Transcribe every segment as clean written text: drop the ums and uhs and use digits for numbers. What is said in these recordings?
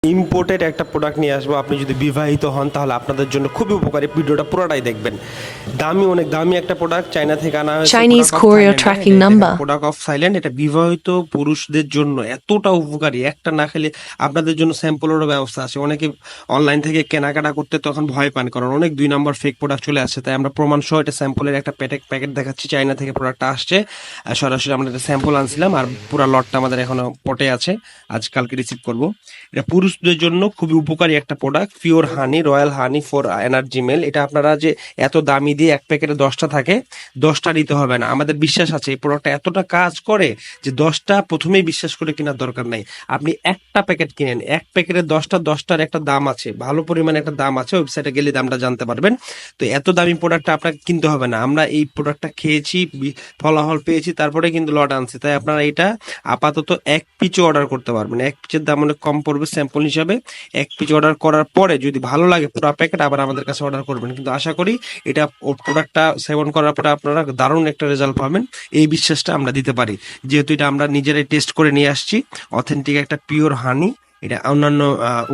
Imported একটা product নিয়ে আসবো। আপনি যদি বিবাহিত হন তাহলে আপনাদের জন্য খুবই উপকারী, ভিডিওটা পুরোটাই দেখবেন। অনেক দামি একটা প্রোডাক্ট, চায়না থেকে আনা হয়েছে। Chinese courier tracking number. Product of silent, এটা বিবাহিত পুরুষদের জন্য এতটা উপকারী, একটা না খেলে আপনাদের জন্য স্যাম্পলেরও ব্যবস্থা আছে। অনেকে অনলাইন থেকে কেনাকাটা করতে তখন ভয় পান, কারণ অনেক 2 নম্বর ফেক প্রোডাক্ট চলে আসছে। তাই আমরা প্রমাণ সহ এটা স্যাম্পলের একটা প্যাকেট দেখাচ্ছি। চায়না থেকে প্রোডাক্টটা আসছে, সরাসরি আমরা একটা স্যাম্পল আনছিলাম, আর পুরো লটটা আমাদের এখনো পটে আছে, আজকালকে রিসিভ করব। এটা পুরুষদের জন্য খুবই উপকারী একটা product, pure honey, royal honey for energy male. এটা আপনারা যে এত দামি দিয়ে এক প্যাকেটে 10টা থাকে, 10টা নিতে হবে না। আমাদের বিশ্বাস আছে এই প্রোডাক্টটা এতটা কাজ করে যে 10টা প্রথমেই বিশ্বাস করে কেনার দরকার নাই। আপনি একটা প্যাকেট কিনেন, এক প্যাকেটে 10টা, 10টার একটা দাম আছে, ভালো পরিমাণে একটা দাম আছে, ওয়েবসাইটে গেলে দামটা জানতে পারবেন। তো এত দামি প্রোডাক্টটা আপনাকে কিনতে হবে না। আমরা এই প্রোডাক্টটা খেয়েছি, ফলাফল পেয়েছি, তারপরে কিন্তু লট আনছি। তাই আপনারা এটা আপাতত এক পিচও অর্ডার করতে পারবেন। এক পিচের দাম অনেক কম পড়বে স্যাম্পল হিসাবে। এক পিচ অর্ডার করার পরে যদি ভালো লাগে পুরো প্যাকেট আবার আমাদের কাছে অর্ডার করবেন। কিন্তু আশা করি এটা প্রোডাক্টটা সেবন করার পরে আপনারা দারুণ একটা রেজাল্ট পাবেন, এই বিশ্বাসটা আমরা দিতে পারি, যেহেতু এটা আমরা নিজেরাই টেস্ট করে নিয়ে আসছি। অথেন্টিক একটা পিওর হানি, এটা অন্যান্য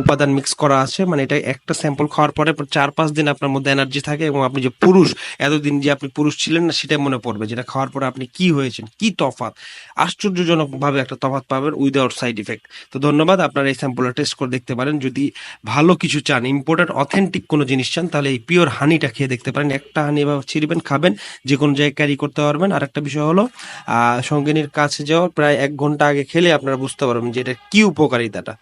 উপাদান মিক্স করা আছে। মানে এটা একটা স্যাম্পল খাওয়ার পরে 4-5 দিন আপনার মধ্যে এনার্জি থাকে, এবং আপনি যে পুরুষ, এতদিন যে আপনি পুরুষ ছিলেন না সেটা মনে পড়বে, যেটা খাওয়ার পরে আপনি কি হয়েছেন, কি তফাৎ, আশ্চর্যজনক ভাবে একটা তফাৎ পাবেন উইদাউট সাইড ইফেক্ট। তো ধন্যবাদ, আপনারা এই স্যাম্পলটা টেস্ট করে দেখতে পারেন। যদি ভালো কিছু চান, ইম্পোর্টেড অথেন্টিক কোনো জিনিস চান, তাহলে এই পিওর হানিটা খেয়ে দেখতে পারেন। একটা হানি এভাবে ছিঁড়বেন, খাবেন, যে কোনো জায়গায় ক্যারি করতে পারবেন। আর একটা বিষয় হলো, সঙ্গিনীর কাছে যাওয়ার প্রায় 1 ঘন্টা আগে খেলে আপনারা বুঝতে পারবেন যে এটা কি উপকারিতাটা।